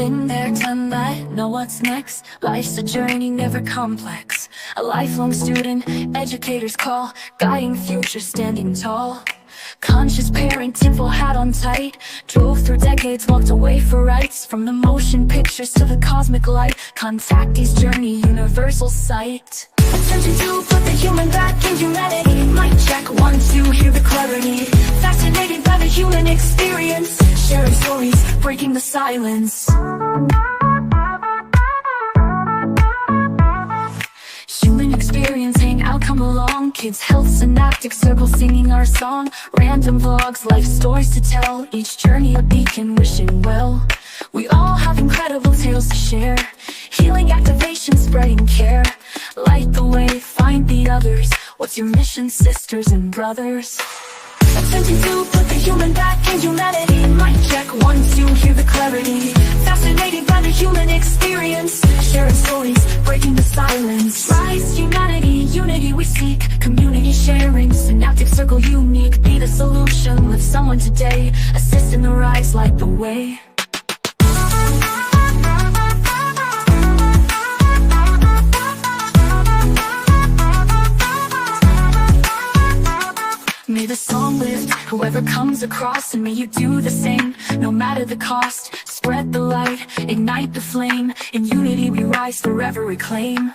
Been there, done that, know what's next. Life's a journey, never complex. A lifelong student, educators call, guiding future, standing tall. Conscious parent, tinfoil hat on tight. Drove through decades, walked away for rights. From the motion pictures to the cosmic light. Contactee's journey, universal sight. Attention to put the human back in humanity. Mic check, 1, 2, hear the clarity. Fascinated by the human experience. Sharing stories, breaking the silence. Human experience, hang out, come along. Kids, health, synaptic circle, singing our song. Random vlogs, life stories to tell. Each journey a beacon, wishing well. We all have incredible tales to share. Healing, activation, spreading care. Light the way, find the others. What's your mission, sisters and brothers? Attempting to put the human back in humanity. Mic check, 1, 2, hear the clarity. Fascinated by the human experience. Sharing stories, breaking the silence. Rise, humanity, unity we seek. Community sharing, synaptic circle unique. Be the solution, lift someone today. Assist in the rise, light the way. May the song lift whoever comes across, and may you do the same, no matter the cost. Spread the light, ignite the flame. In unity we rise, forever reclaim.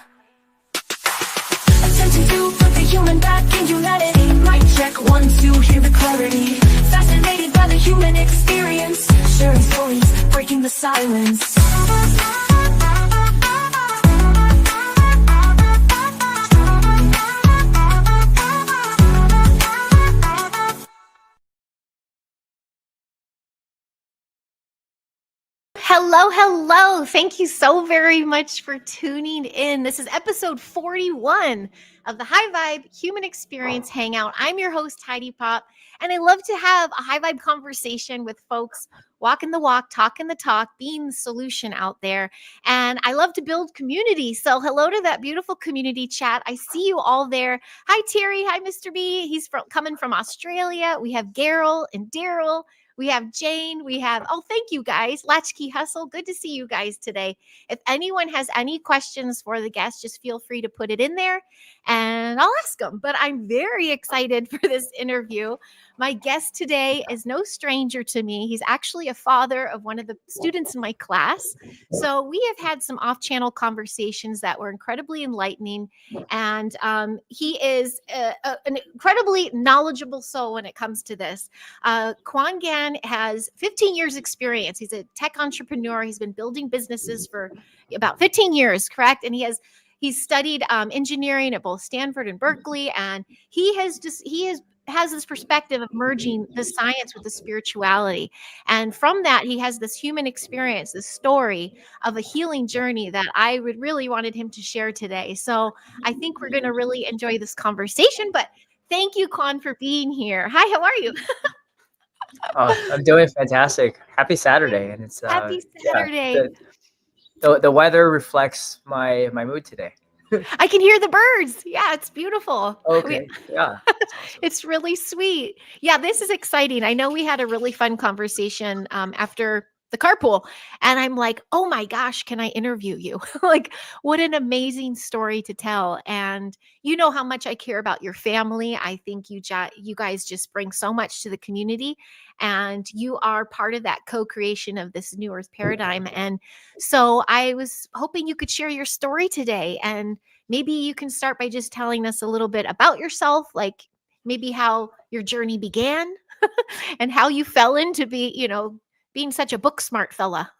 Attempting to put the human back in humanity. Mic check, 1, 2, hear the clarity. Fascinated by the human experience. Sharing stories, breaking the silence. Hello, hello. Thank you so very much for tuning in. This is episode 41 of the High Vibe Human Experience Hangout. I'm your host, Heidi Pop, and I love to have a high vibe conversation with folks walking the walk, talking the talk, being the solution out there. And I love to build community. So hello to that beautiful community chat. I see you all there. Hi, Terry. Hi, Mr. B. He's coming from Australia. We have Garrel and Daryl. We have Jane, we have, oh, thank you guys. Latchkey Hustle, good to see you guys today. If anyone has any questions for the guests, just feel free to put it in there and I'll ask them. But I'm very excited for this interview. My guest today is no stranger to me. He's actually a father of one of the students in my class. So we have had some off-channel conversations that were incredibly enlightening. And he is an incredibly knowledgeable soul when it comes to this. Quan Gan has 15 years experience. He's a tech entrepreneur. He's been building businesses for about 15 years, correct? And he's studied engineering at both Stanford and Berkeley. And he has this perspective of merging the science with the spirituality. And from that, he has this human experience, this story of a healing journey that I would really wanted him to share today. So I think we're going to really enjoy this conversation, but thank you, Quan, for being here. Hi, how are you? Oh, I'm doing fantastic. Happy Saturday. And it's Happy Saturday. Yeah, the weather reflects my mood today. I can hear the birds. Yeah, it's beautiful. Okay. Yeah. It's really sweet. Yeah, this is exciting. I know we had a really fun conversation after the carpool, and I'm like, oh my gosh, can I interview you? Like, what an amazing story to tell. And you know how much I care about your family. I think you guys just bring so much to the community, and you are part of that co-creation of this new earth paradigm. And so I was hoping you could share your story today, and maybe you can start by just telling us a little bit about yourself, like maybe how your journey began and how you fell into being such a book smart fella.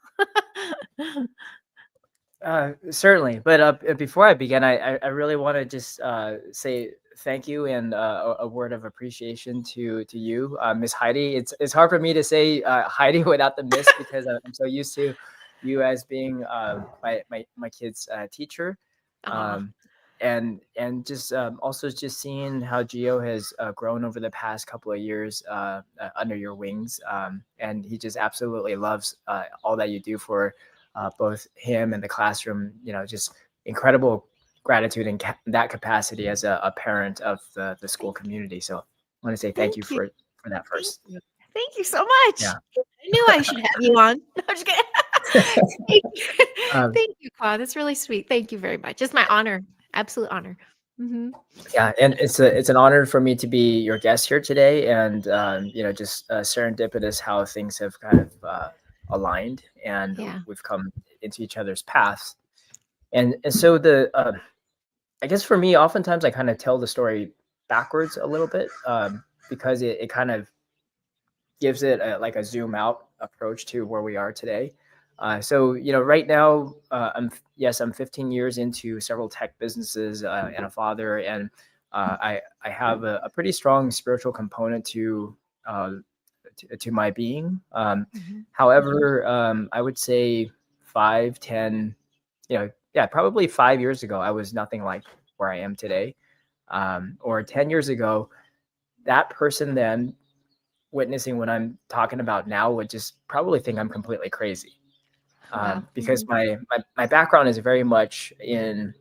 Certainly. But before I begin, I really want to just say thank you and a word of appreciation to you, Miss Heidi. It's hard for me to say Heidi without the miss because I'm so used to you as being my kid's teacher. And just also just seeing how Gio has grown over the past couple of years under your wings, and he just absolutely loves all that you do for both him and the classroom. You know, just incredible gratitude in that capacity as a parent of the school community. So I want to say thank you for that first. Thank you so much. Yeah. I knew I should have you on. No, I'm just kidding. Thank you. Um, Thank you, Quan. That's really sweet. Thank you very much. It's my honor. Absolute honor. Hmm. yeah, and it's an honor for me to be your guest here today, and just serendipitous how things have kind of aligned, and Yeah. we've come into each other's paths. And so the I guess for me, oftentimes I kind of tell the story backwards a little bit, because it kind of gives it like a zoom out approach to where we are today. So right now, I'm 15 years into several tech businesses, and a father, and I have a pretty strong spiritual component uh, to my being. Hmm. However, I would say 5, 10, yeah, probably 5 years ago, I was nothing like where I am today. Or 10 years ago, that person then witnessing what I'm talking about now would just probably think I'm completely crazy. Wow. Because my background is very much in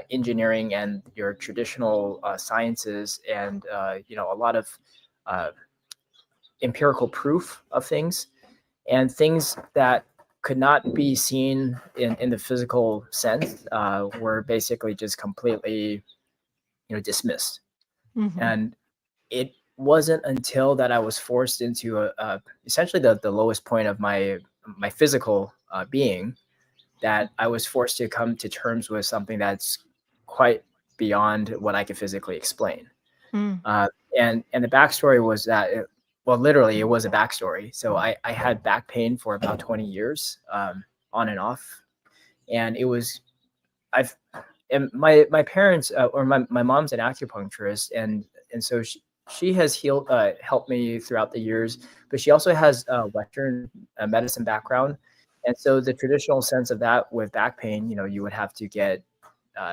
engineering and your traditional sciences, and a lot of uh, empirical proof of things, and things that could not be seen in the physical sense were basically just completely dismissed. Hmm. And it wasn't until that I was forced into essentially the lowest point of my physical being, that I was forced to come to terms with something that's quite beyond what I could physically explain. Mm. Uh, and the backstory was that, well, literally, it was a backstory. So I had back pain for about 20 years, on and off, and it was I've and my parents, or my mom's an acupuncturist, and so she has helped me throughout the years, but she also has a Western medicine background, and so the traditional sense of that with back pain, you would have to get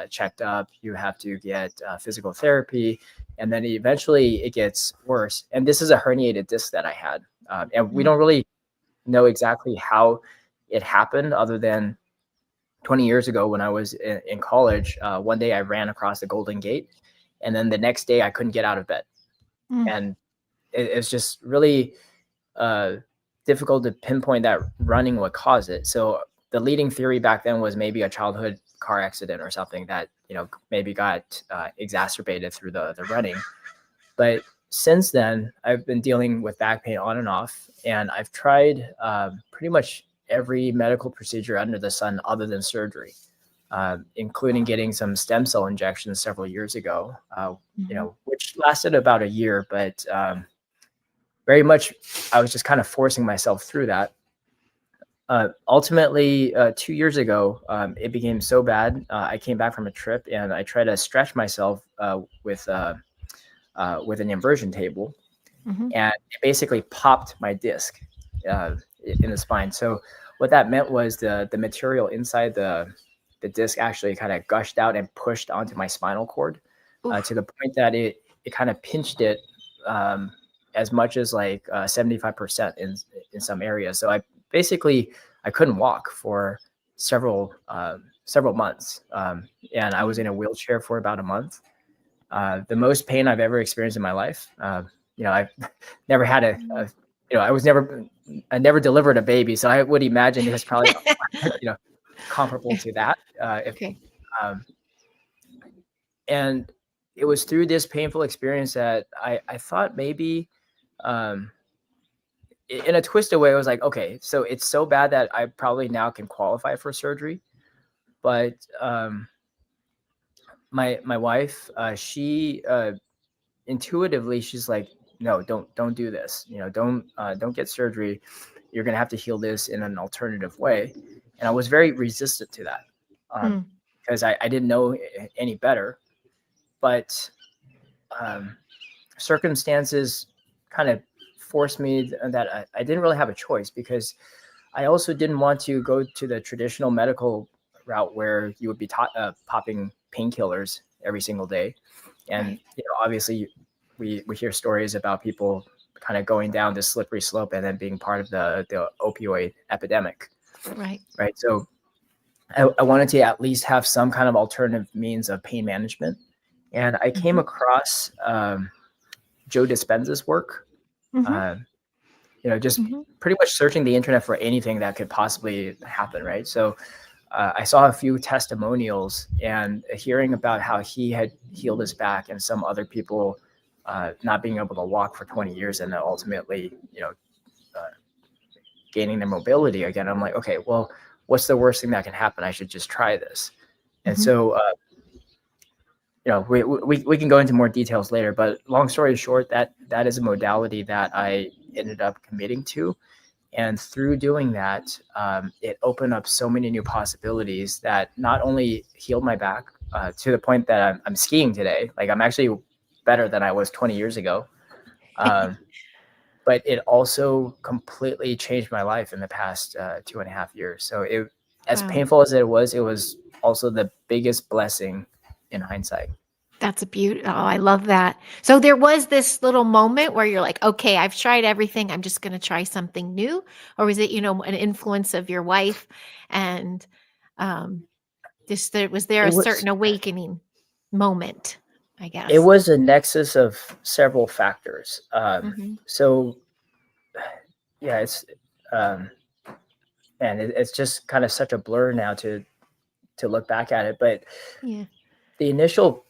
checked up, you have to get physical therapy, and then eventually it gets worse. And this is a herniated disc that I had, and we Mm. don't really know exactly how it happened, other than 20 years ago when I was in college. One day I ran across the Golden Gate, and then the next day I couldn't get out of bed. Mm. And it's just really uh, difficult to pinpoint that running would cause it. So the leading theory back then was maybe a childhood car accident or something that maybe got exacerbated through the running. But since then, I've been dealing with back pain on and off, and I've tried pretty much every medical procedure under the sun other than surgery, including getting some stem cell injections several years ago, Mhm. which lasted about a year, but very much I was just kind of forcing myself through that. Ultimately, 2 years ago, it became so bad. I came back from a trip, and I tried to stretch myself with an inversion table, Mhm. and it basically popped my disc uh, in the spine. So what that meant was the material inside the disc actually kind of gushed out and pushed onto my spinal cord, to Oof. the point that it kind of pinched it, as much as like 75% in some areas. So I couldn't walk for several months, and I was in Mm. a wheelchair for about a month. The most pain I've ever experienced in my life. I've never had Mm. I never delivered a baby, so I would imagine it was probably, comparable to that. If Okay. um, And it was through this painful experience that I thought maybe, um, in a twisted way, I was like, okay, so it's so bad that I probably now can qualify for surgery, but my wife, she intuitively, she's like, no, don't do this, don't get surgery, you're gonna have to heal this in an alternative way. And I was very resistant to that, um, Mm. because I didn't know any better. But um, circumstances kind of forced me that I didn't really have a choice, because I also didn't want to go to the traditional medical route where you would be popping painkillers every single day. And Right. obviously, we hear stories about people kind of going down this slippery slope and then being part of the opioid epidemic, Right. right? So I wanted to at least have some kind of alternative means of pain management, and I came Mhm. across Joe Dispenza's work. Mhm. Uh, just Mhm. pretty much searching the internet for anything that could possibly happen, right? So I saw a few testimonials and hearing about how he had healed his back and some other people not being able to walk for 20 years and then ultimately, uh, gaining their mobility again. I'm like, okay, well, what's the worst thing that can happen? I should just try this. And Mhm. so, we can go into more details later, but long story short, that is a modality that I ended up committing to. And through doing that, it opened up so many new possibilities that not only healed my back to the point that I'm skiing today. Like I'm actually better than I was 20 years ago. Um, but it also completely changed my life in the past 2.5 years. So as Wow. painful as it was also the biggest blessing in hindsight. That's a beauty. Oh, I love that. So there was this little moment where you're like, okay, I've tried everything. I'm just going to try something new. Or was it, an influence of your wife and um, was there It a was certain awakening moment, I it guess? was a nexus of several factors. Hmm. So yeah, um, it's just kind of such a blur now to look back at it. But Yeah. the initial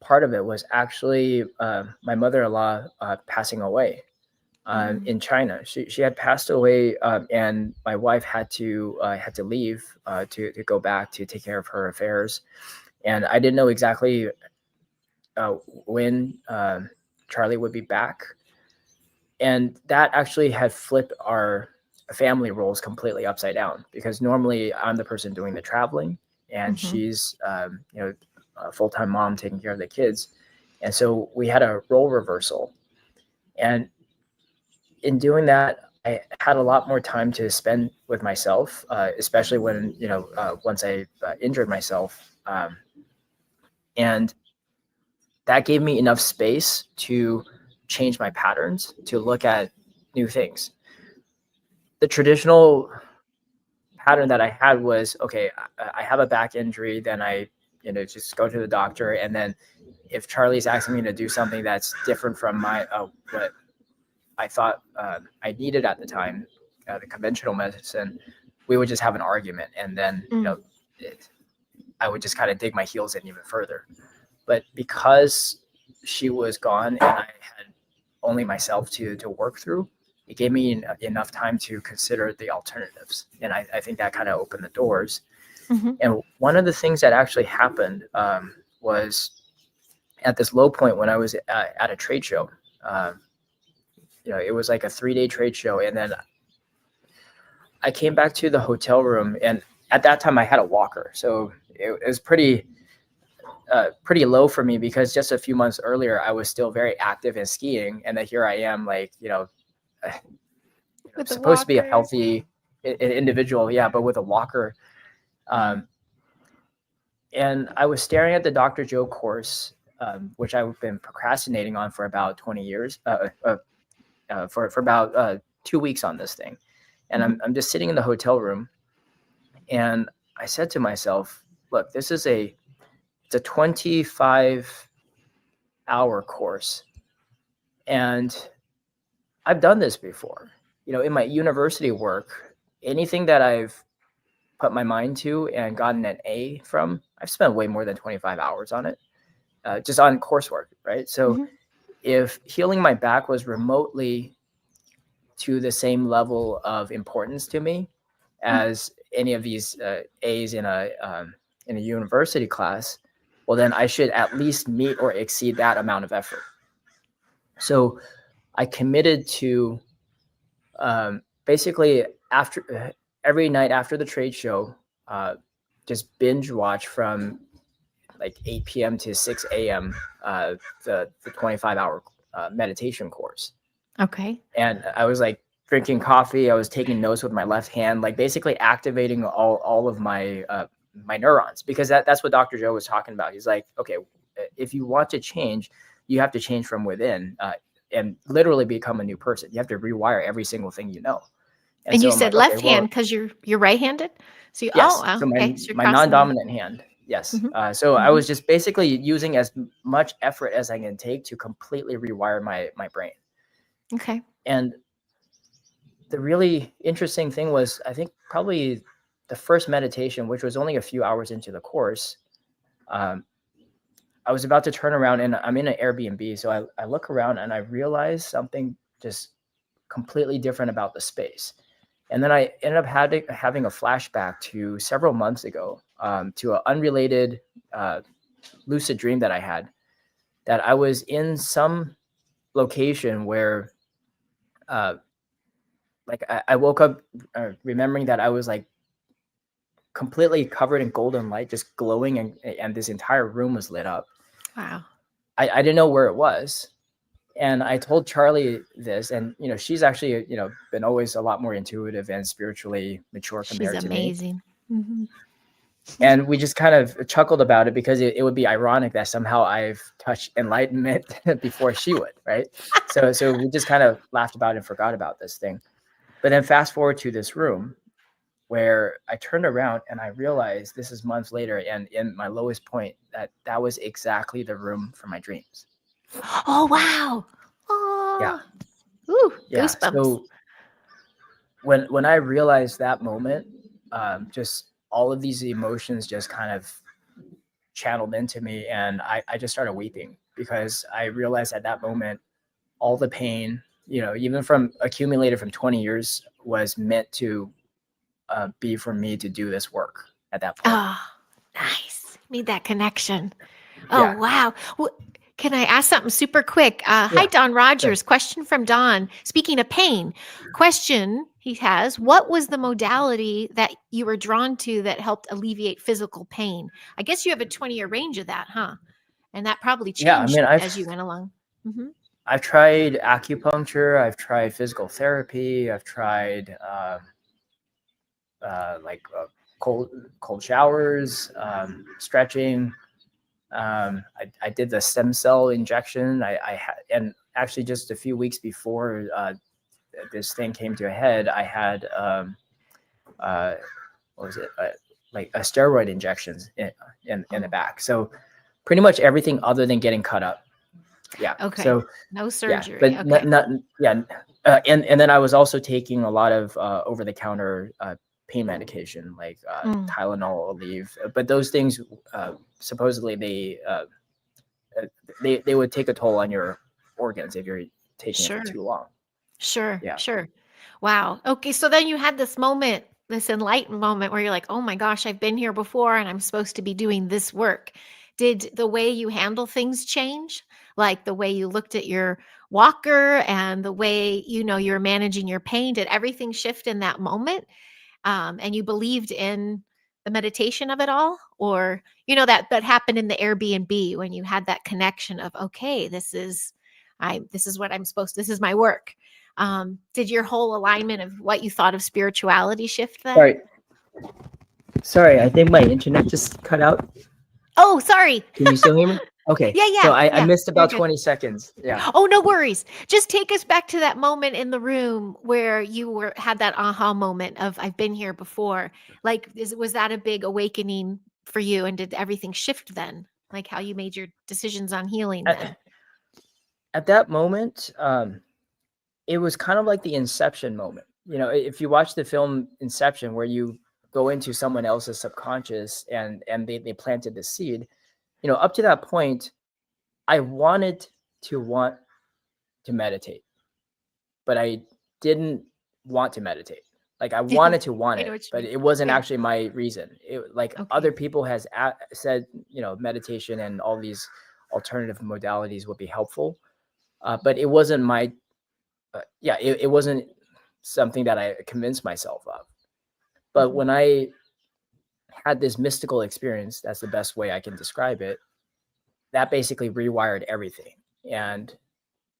part of it was actually my mother-in-law passing away Mm. in China. She had passed away, and my wife had to leave to go back to take care of her affairs. And I didn't know exactly when Charlie would be back, and that actually had flipped our family roles completely upside down because normally I'm the person doing the traveling, and Hmm. she's a full-time mom taking care of the kids, and so we had a role reversal. And in doing that, I had a lot more time to spend with myself, especially when once I injured myself, and that gave me enough space to change my patterns, to look at new things. The traditional pattern that I had was, okay, I have a back injury, then I just go to the doctor, and then if Charlie's asking me to do something that's different from my what I thought I needed at the time, the conventional medicine, we would just have an argument, and then Mm. I would just kind of dig my heels in even further. But because she was gone and I had only myself to work through, it gave me enough time to consider the alternatives, and I think that kind of opened the doors. Hmm. And one of the things that actually happened was at this low point when I was at a trade show. Um, it was like a 3-day trade show, and then I came back to the hotel room, and at that time I had a walker, so it was pretty low for me because just a few months earlier I was still very active in skiing, and then here I am, like With the supposed to be a walker. healthy individual, yeah, but with a walker. Yeah. Um, and I was staring at the Dr. Joe course, which I've been procrastinating on for about 20 years, for about 2 weeks on this thing. And Hmm. I'm just sitting in the hotel room, and I said to myself, look, it's a 25-hour course, and I've done this before. In my university work, anything that I've put my mind to and gotten an A from, I've spent way more than 25 hours on it, just on coursework, right? So Hmm. if healing my back was remotely to the same level of importance to me as any of these A's in a university class, well, then I should at least meet or exceed that amount of effort. So I committed to basically after every night after the trade show, just binge watch from like 8 p.m. to 6 a.m. The 25-hour meditation course. Okay. And I was like drinking coffee. I was taking notes with my left hand, like basically activating all of my neurons, because that's what Dr. Joe was talking about. He's like, okay, if you want to change, you have to change from within, and literally become a new person. You have to rewire every single thing you know. And And you so I'm said like, okay, left hand well, because you're right-handed. So yes. wow, So my okay. So you're my crossing the. non-dominant hand, yes. Hmm. So I Hmm. was just basically using as much effort as I can take to completely rewire my brain. Okay. And the really interesting thing was, I think probably the first meditation, which was only a few hours into the course, I was about to turn around and I'm in an Airbnb. So I look around and I realize something just completely different about the space. And then I ended up having a flashback to several months ago, to an unrelated lucid dream that I had, that I was in some location where like I woke up remembering that I was like completely covered in golden light, just glowing, and this entire room was lit up. Wow. I didn't know where it was. And I told Charlie this, and she's actually been always a lot more intuitive and spiritually mature She's compared to me. amazing. Mm-hmm. And we just kind of chuckled about it because it would be ironic that somehow I've touched enlightenment before she would, right? So we just kind of laughed about it and forgot about this thing. But then fast forward to this room where I turned around and I realized, this is months later and in my lowest point, that was exactly the room for my dreams. Oh, wow. Oh, Yeah. Ooh, Yeah. goosebumps. So when I realized that moment, just all of these emotions just kind of channeled into me, and I just started weeping because I realized at that moment, all the pain, even from accumulated from 20 years, was meant to be for me to do this work at that point. Oh, nice. Made that connection. Oh, Yeah. wow. Well, can I ask something super quick? Hi, Don Rogers. Sure. Question from Don. Speaking of pain, question he has, what was the modality that you were drawn to that helped alleviate physical pain? I guess you have a 20-year range of that, huh? And that probably Yeah, changed I mean, as you went along. Mm-hmm. I've tried acupuncture, I've tried physical therapy, I've tried cold showers, stretching. I did the stem cell injection. I had, and actually just a few weeks before this thing came to a head, I had what was it? Like a steroid injections in the back. So pretty much everything other than getting cut up. Yeah. Okay. So no surgery. Yeah, but okay. not yeah. And then I was also taking a lot of over the counter pain medication like Tylenol, Aleve. But those things supposedly they would take a toll on your organs if you're taking it for too long. Sure. Yeah. Sure. Wow. Okay. So then you had this moment, this enlightened moment where you're like, oh my gosh, I've been here before and I'm supposed to be doing this work. Did the way you handle things change? Like the way you looked at your walker and the way, you're managing your pain? Did everything shift in that moment? And you believed in the meditation of it all? Or, that happened in the Airbnb when you had that connection of, okay, this is what I'm supposed to, this is my work. Did your whole alignment of what you thought of spirituality shift then? Sorry, I think my internet just cut out. Oh, sorry. Can you still hear me? Okay. Yeah. So I yeah, missed you're about good. 20 seconds. Yeah. Oh, no worries. Just take us back to that moment in the room where you had that aha moment of I've been here before. Like, was that a big awakening for you? And did everything shift then? Like how you made your decisions on healing then? At that moment, it was kind of like the inception moment. If you watch the film Inception, where you go into someone else's subconscious and they planted the seed, up to that point, I wanted to meditate, but I didn't want to meditate. Like I wanted to want I know it, what you but mean. it wasn't Yeah. actually my reason. It like Okay. other people has said, meditation and all these alternative modalities would be helpful, but it wasn't my it wasn't something that I convinced myself of. But Mhm. when I had this mystical experience, that's the best way I can describe it, that basically rewired everything. And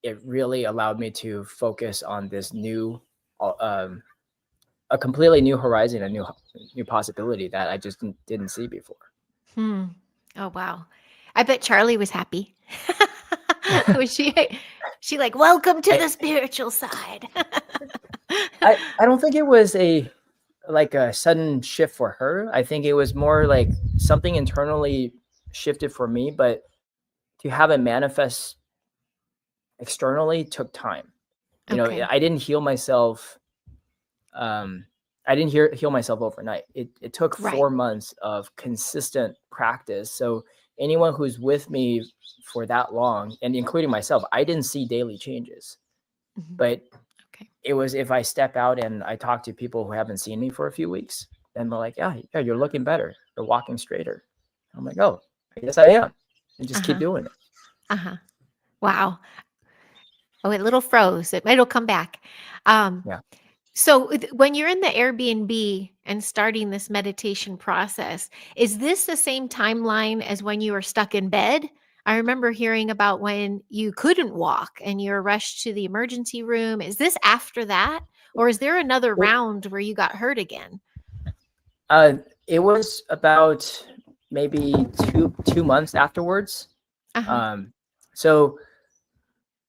it really allowed me to focus on this new, a completely new horizon, a new possibility that I just didn't see before. Oh, wow. I bet Charlie was happy. Was she like, welcome to the spiritual side? I don't think it was a sudden shift for her. I think it was more like something internally shifted for me, but to have it manifest externally took time. Okay. I didn't heal myself I didn't heal myself overnight. It took Right. 4 months of consistent practice. So anyone who's with me for that long, and including myself, I didn't see daily changes. Mhm. But Okay. it was if I step out and I talk to people who haven't seen me for a few weeks, then they're like, yeah, you're looking better. You're walking straighter. I'm like, oh, I guess I am. And just keep Uh-huh. doing it. Uh-huh. Wow. Oh, it little froze. It'll come back. Um, Yeah. so when you're in the Airbnb and starting this meditation process, is this the same timeline as when you were stuck in bed? I remember hearing about when you couldn't walk and you were rushed to the emergency room. Is this after that? Or is there another It, round where you got hurt again? uh, it was about maybe two months afterwards. Uh-huh. Um, so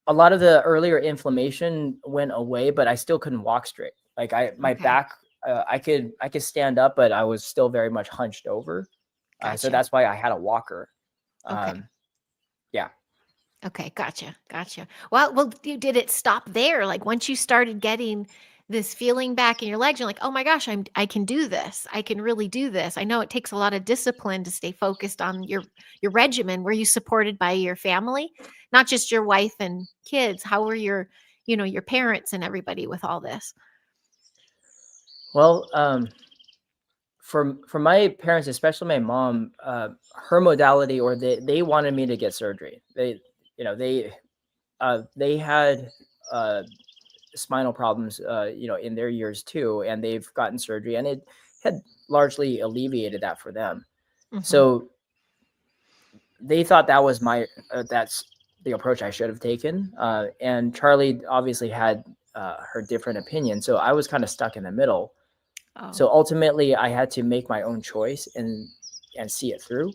a lot of the earlier inflammation went away, but I still couldn't walk straight. Like my Okay. back, I could stand up, but I was still very much hunched over. So Gotcha. that's why I had a walker. Okay. Yeah. Okay, gotcha. Well, did it stop there? Like once you started getting this feeling back in your legs, you're like, oh my gosh, I can do this. I can really do this. I know it takes a lot of discipline to stay focused on your regimen. Were you supported by your family, not just your wife and kids? How were your parents and everybody with all this? Well, for my parents, especially my mom, her modality, or they wanted me to get surgery. They had uh, spinal problems, in their years too, and they've gotten surgery, and it had largely alleviated that for them. Hmm. So they thought that was that's the approach I should have taken. And Charlie obviously had her different opinion, so I was kind of stuck in the middle. Oh, So ultimately, I had to make my own choice and see it through.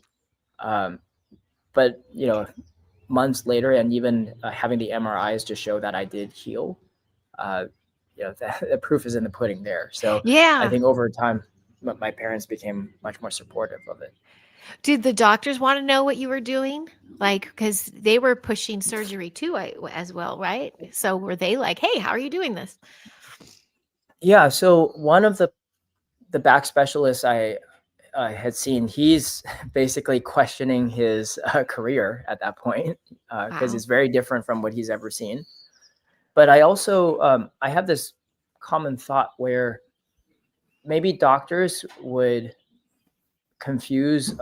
Um, but months later, and even having the MRIs to show that I did heal, uh, the proof is in the pudding there. So I yeah. think over time, my parents became much more supportive of it. Did the doctors want to know what you were doing? Like, because they were pushing surgery too, as well, right? So were they like, "Hey, how are you doing this?" Yeah. So one of the back specialists I had seen, he's basically questioning his career at that point because Wow. it's very different from what he's ever seen. But I also I have this common thought where maybe doctors would confuse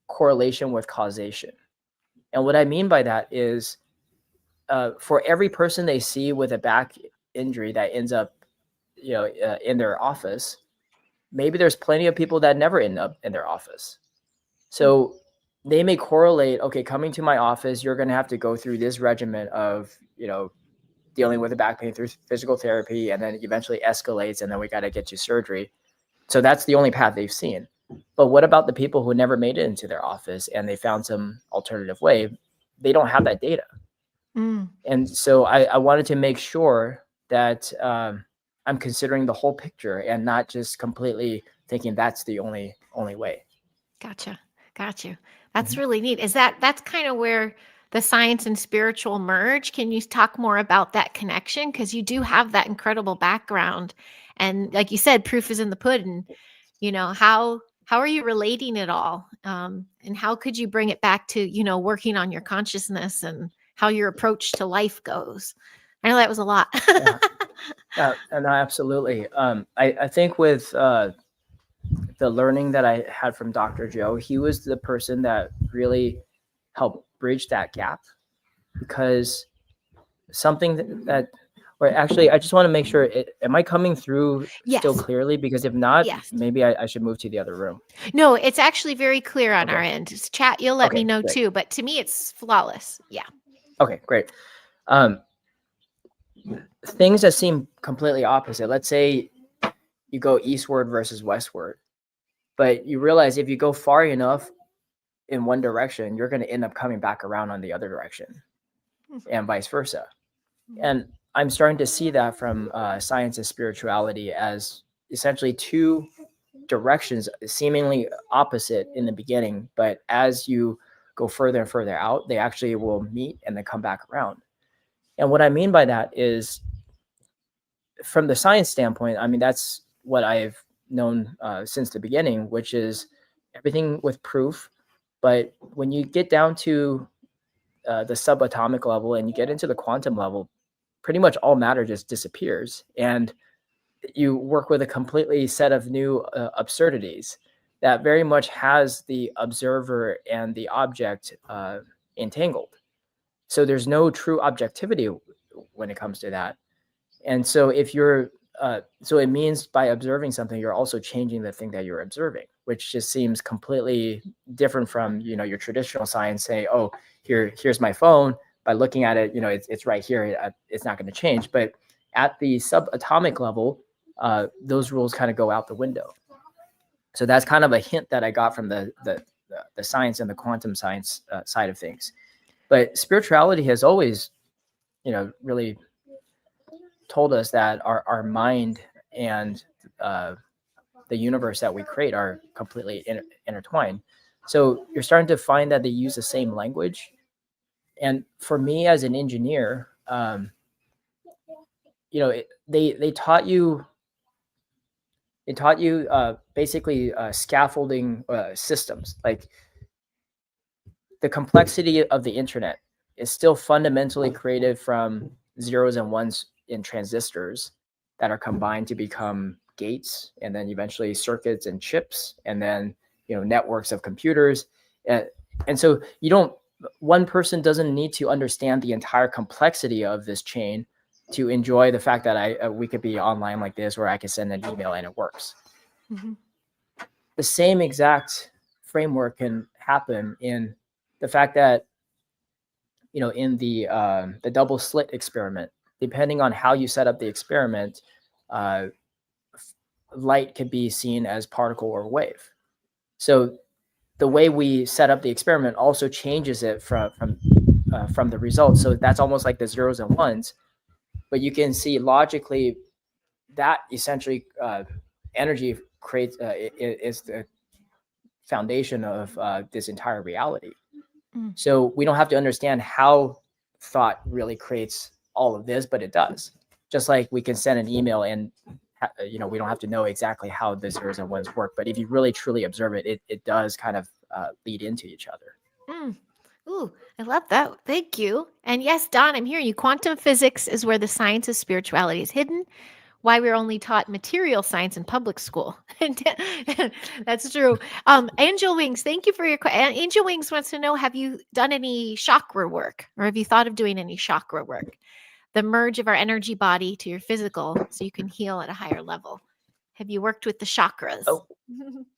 correlation with causation. And what I mean by that is for every person they see with a back injury that ends up, in their office, maybe there's plenty of people that never end up in their office. So they may correlate, okay, coming to my office, you're going to have to go through this regimen of, dealing with the back pain through physical therapy, and then it eventually escalates, and then we got to get you surgery. So that's the only path they've seen. But what about the people who never made it into their office and they found some alternative way? They don't have that data. Mm, And so I wanted to make sure that I'm considering the whole picture and not just completely thinking that's the only way. gotcha. Gotcha. That's Mhm. really neat. That's kind of where the science and spiritual merge? Can you talk more about that connection? Because you do have that incredible background, and like you said, proof is in the pudding. How are you relating it all, and how could you bring it back to working on your consciousness and how your approach to life goes? I know that was a lot. Yeah, yeah, and absolutely. I think with the learning that I had from Dr. Joe, he was the person that really helped bridge that gap because something or actually, I just want to make sure, am I coming through still Yes. clearly? Because if not, Yes. maybe I should move to the other room. No, it's actually very clear on our Okay. end. Just chat, you'll let me Okay, know great. too, but to me it's flawless. Yeah. Okay, great. Um, things that seem completely opposite. Let's say you go eastward versus westward, but you realize if you go far enough in one direction, you're going to end up coming back around on the other direction, and vice versa. Mhm. And I'm starting to see that from science and spirituality as essentially two directions seemingly opposite in the beginning, but as you go further and further out, they actually will meet and then come back around. And what I mean by that is from the science standpoint, I mean, that's what I've known since the beginning, which is everything with proof. But when you get down to the subatomic level and you get into the quantum level, pretty much all matter just disappears. And you work with a completely set of new absurdities that very much has the observer and the object entangled. So there's no true objectivity when it comes to that. And so if you're, so it means by observing something, you're also changing the thing that you're observing, which just seems completely different from, your traditional science saying, oh, here's my phone. By looking at it, it's right here. It's not going to change. But at the subatomic level, those rules kind of go out the window. So that's kind of a hint that I got from the science and the quantum science side of things. But spirituality has always, really told us that our mind and the universe that we create are completely intertwined. So you're starting to find that they use the same language. And for me as an engineer, they taught you basically scaffolding systems. Like the complexity of the internet is still fundamentally created from zeros and ones in transistors that are combined to become gates, and then eventually circuits and chips, and then networks of computers. And so one person doesn't need to understand the entire complexity of this chain to enjoy the fact that we could be online like this, where I can send an email and it works. Mm-hmm. The same exact framework can happen in the fact that, in the double slit experiment, depending on how you set up the experiment, light could be seen as particle or wave. So the way we set up the experiment also changes it from the results. So that's almost like the zeros and ones. But you can see logically that essentially energy creates is the foundation of this entire reality. Mm. So we don't have to understand how thought really creates all of this, but it does. Just like we can send an email and we don't have to know exactly how the zeros and ones work, but if you really truly observe it, it does kind of lead into each other. Mm. Ooh, I love that. Thank you. And yes, Don, I'm hearing you. Quantum physics is where the science of spirituality is hidden. Why we're only taught material science in public school. That's true. Angel Wings, thank you for your question. Angel Wings wants to know, have you done any chakra work, or have you thought of doing any chakra work? The merge of our energy body to your physical so you can heal at a higher level. Have you worked with the chakras? Oh,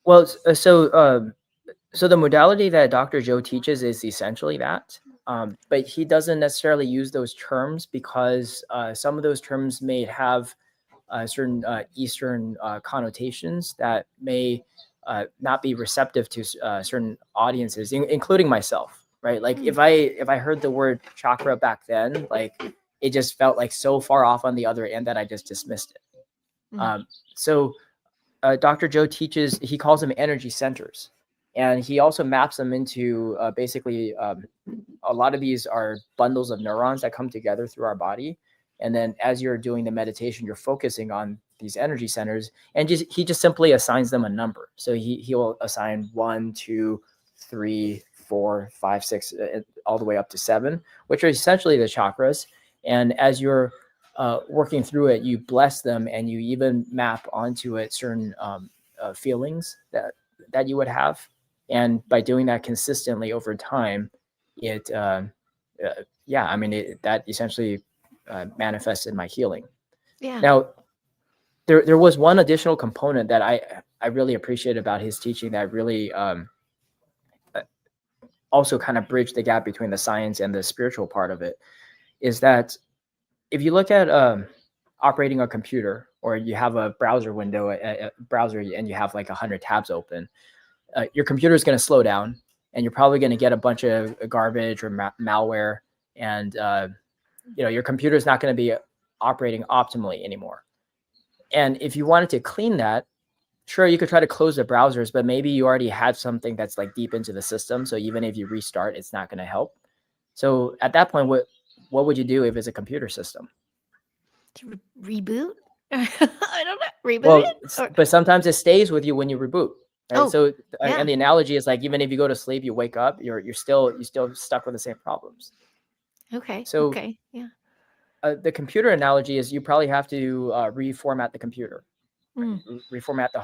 well, so the modality that Dr. Joe teaches is essentially that, but he doesn't necessarily use those terms because some of those terms may have certain Eastern connotations that may not be receptive to certain audiences, including myself, right? Like if I heard the word chakra back then, like it just felt like so far off on the other end that I just dismissed it. So Dr. Joe teaches, he calls them energy centers. And he also maps them into basically a lot of these are bundles of neurons that come together through our body. And then as you're doing the meditation, you're focusing on these energy centers, and he just simply assigns them a number. So he'll assign 1, 2, 3, 4, 5, 6, all the way up to 7, which are essentially the chakras. And as you're working through it, you bless them, and you even map onto it certain feelings that you would have. And by doing that consistently over time, it that essentially manifested my healing. Yeah. Now, there was one additional component that I really appreciate about his teaching that really also kind of bridged the gap between the science and the spiritual part of it, is that if you look at operating a computer, or you have a browser window, a browser, and you have like 100 tabs open, your computer is going to slow down, and you're probably going to get a bunch of garbage or malware, and your computer is not going to be operating optimally anymore. And if you wanted to clean that, sure, you could try to close the browsers, but maybe you already had something that's like deep into the system. So even if you restart, it's not going to help. So at that point, what would you do if it's a computer system? To reboot? I don't know. Reboot Well, it? Or, but sometimes it stays with you when you reboot, right? oh, So, yeah. and the analogy is like even if you go to sleep, you wake up, you're still stuck with the same problems. Okay. So, Okay. Yeah. the computer analogy is you probably have to reformat the computer, Mm. reformat the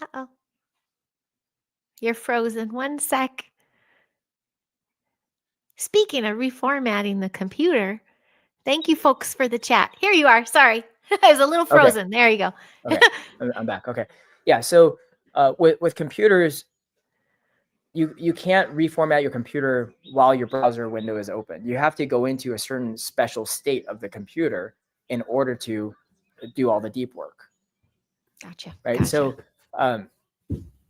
Uh-oh. You're frozen. One sec. Speaking of reformatting the computer, thank you folks for the chat. Here you are. Sorry. I was a little Okay, frozen. There you go. okay, I'm back. Okay, yeah. So, with computers, you can't reformat your computer while your browser window is open. You have to go into a certain special state of the computer in order to do all the deep work, Gotcha. right? Gotcha. So, um,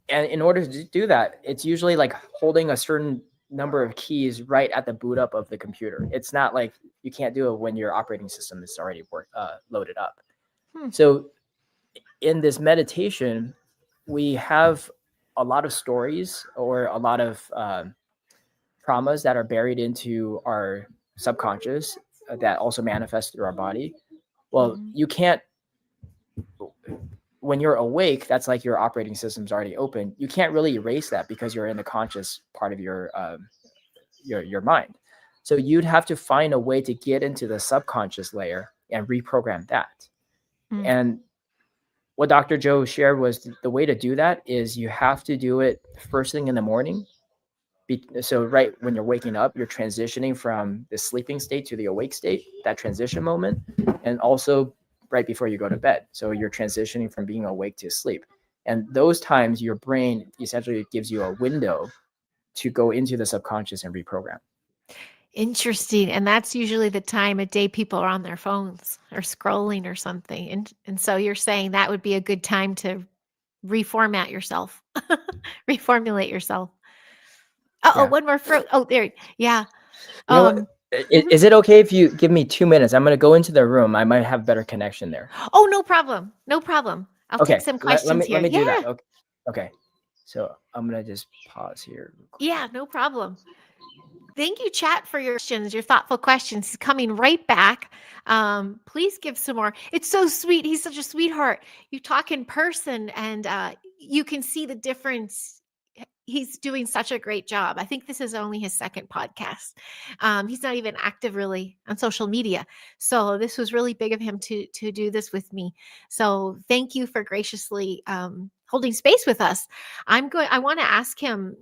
and in order to do that, it's usually like holding a certain number of keys right at the boot up of the computer. It's not like you can't do it when your operating system is already loaded up. Hmm. So in this meditation, we have a lot of stories or a lot of traumas that are buried into our subconscious that also manifest through our body. Well, Mhm. you can't, when you're awake, that's like your operating system's already open. You can't really erase that because you're in the conscious part of your mind. So you'd have to find a way to get into the subconscious layer and reprogram that. Mm. And what Dr. Joe shared was the way to do that is you have to do it first thing in the morning. So right when you're waking up, you're transitioning from the sleeping state to the awake state, that transition moment, and also right before you go to bed. So you're transitioning from being awake to sleep. And those times your brain essentially gives you a window to go into the subconscious and reprogram. Interesting. And that's usually the time of day people are on their phones or scrolling or something. And so you're saying that would be a good time to reformat yourself, reformulate yourself. Uh-oh, Yeah. one more oh, there. Yeah. You know what? Mhm. Is it okay if you give me 2 minutes? I'm going to go into the room. I might have better connection there. Oh, no problem. No problem. I'll take Okay. some Let questions me here. do that. Yeah. Okay. Okay. So I'm going to just pause here. Yeah, no problem. Thank you, chat, for your questions, your thoughtful questions. He's coming right back. Please give some more. It's so sweet. He's such a sweetheart. You talk in person, and you can see the difference. He's doing such a great job. I think this is only his second podcast. He's not even active really on social media, so this was really big of him to do this with me. So thank you for graciously holding space with us. I want to ask him.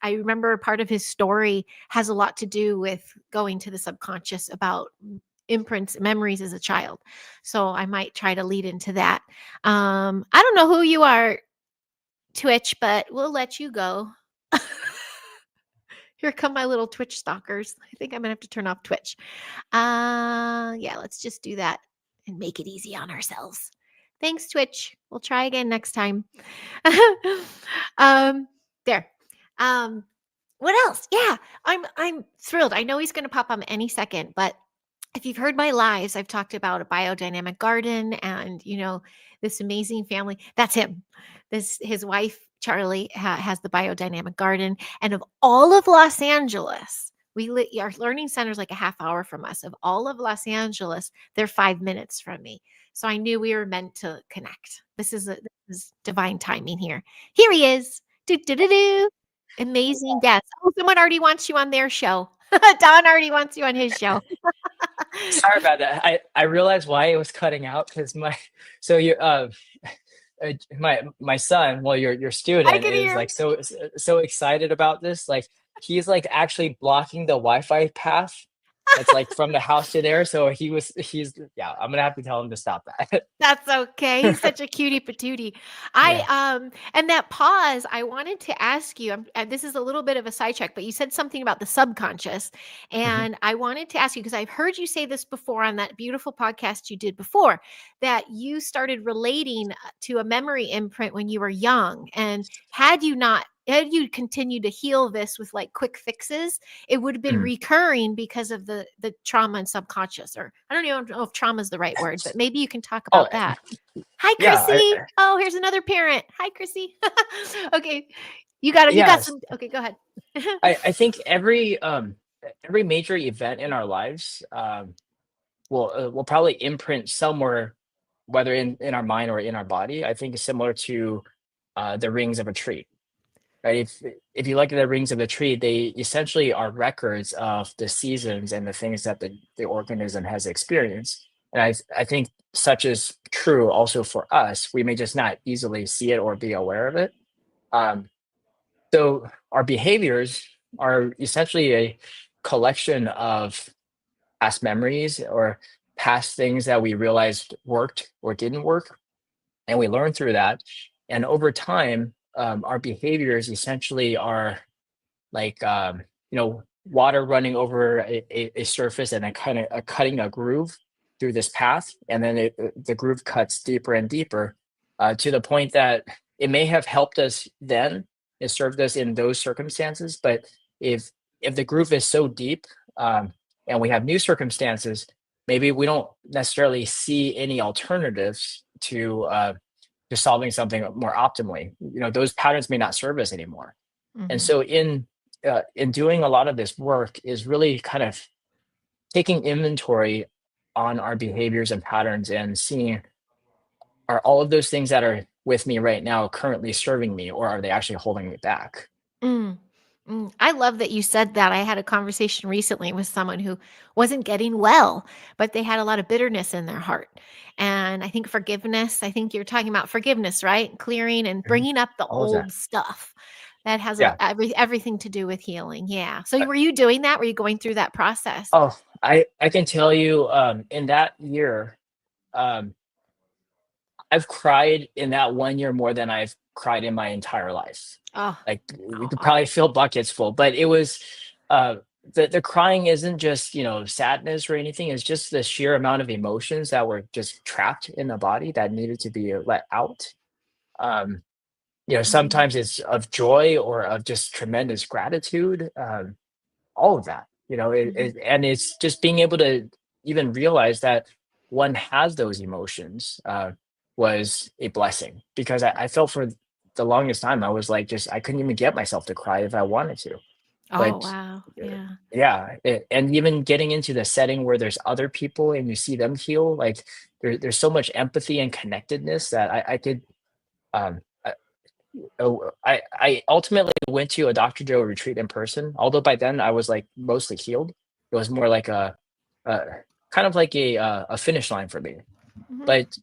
I remember part of his story has a lot to do with going to the subconscious about imprints, memories as a child. So I might try to lead into that. I don't know who you are, Twitch, but we'll let you go. Here come my little Twitch stalkers. I think I'm gonna have to turn off Twitch. Yeah, let's just do that and make it easy on ourselves. Thanks, Twitch. We'll try again next time. There. Um, what else? Yeah, I'm thrilled. I know he's gonna pop on any second, but if you've heard my lives, I've talked about a biodynamic garden and this amazing family. That's him. His wife Charlie has the biodynamic garden, and of all of Los Angeles, our learning center is like a half hour from us. Of all of Los Angeles, they're 5 minutes from me, so I knew we were meant to connect. This is divine timing here. Here he is. Do do do do. Amazing guest. Oh, someone already wants you on their show. Don already wants you on his show. Sorry about that. I realized why it was cutting out because so you my son, well your I student can is hear him. like so excited about this. Like he's like actually blocking the Wi-Fi path that's like from the house to there. So yeah, I'm gonna have to tell him to stop that. That's okay. He's such a cutie patootie. Yeah. And that pause, I wanted to ask you, this is a little bit of a sidetrack, but you said something about the subconscious. Mhm. And I wanted to ask you, because I've heard you say this before on that beautiful podcast you did before, that you started relating to a memory imprint when you were young. And had you continued to heal this with like quick fixes, it would have been Mhm. recurring because of the trauma and subconscious. Or I don't even know if trauma is the right word, but maybe you can talk Oh, about that. Hi, yeah. Chrissy. Oh, here's another parent. Hi, Chrissy. Okay, you got Yes. some. Okay, go ahead. I think every major event in our lives, will probably imprint somewhere, whether in our mind or in our body. I think it's similar to the rings of a tree, right? If you look at the rings of the tree, they essentially are records of the seasons and the things that the organism has experienced. And I think such is true also for us. We may just not easily see it or be aware of it. Um, so our behaviors are essentially a collection of past memories or past things that we realized worked or didn't work, and we learn through that. And over time, our behaviors essentially are like water running over a surface and then kind of cutting a groove through this path, and then the groove cuts deeper and deeper to the point that it may have helped us then, it served us in those circumstances, but if if the groove is so deep, and we have new circumstances, maybe we don't necessarily see any alternatives to solving something more optimally. Those patterns may not serve us anymore. And Hmm. so in doing a lot of this work is really kind of taking inventory on our behaviors and patterns and seeing, are all of those things that are with me right now currently serving me, or are they actually holding me back? Mm. I love that you said that. I had a conversation recently with someone who wasn't getting well, but they had a lot of bitterness in their heart. And I think forgiveness, I think you're talking about forgiveness, right? Clearing and Mhm. bringing up the All of that. old stuff. That has Yeah. everything to do with healing. Yeah. So Uh, were you doing that? Were you going through that process? Oh, I can tell you, in that year, um, I've cried in that 1 year more than I've cried in my entire life. Oh, Like, you could aw. probably fill buckets full, but it was, uh, the crying isn't just, sadness or anything, it's just the sheer amount of emotions that were just trapped in the body that needed to be let out. Um, Mhm, sometimes it's of joy or of just tremendous gratitude, all of that, mhm. and it's just being able to even realize that one has those emotions, was a blessing, because I felt for the longest time I was like, just I couldn't even get myself to cry if I wanted to. Oh, But wow. Yeah. yeah, and even getting into the setting where there's other people and you see them heal, like there's so much empathy and connectedness that I could, um, I ultimately went to a Dr. Joe retreat in person, although by then I was like mostly healed. It was more like a kind of like a finish line for me. Mhm. But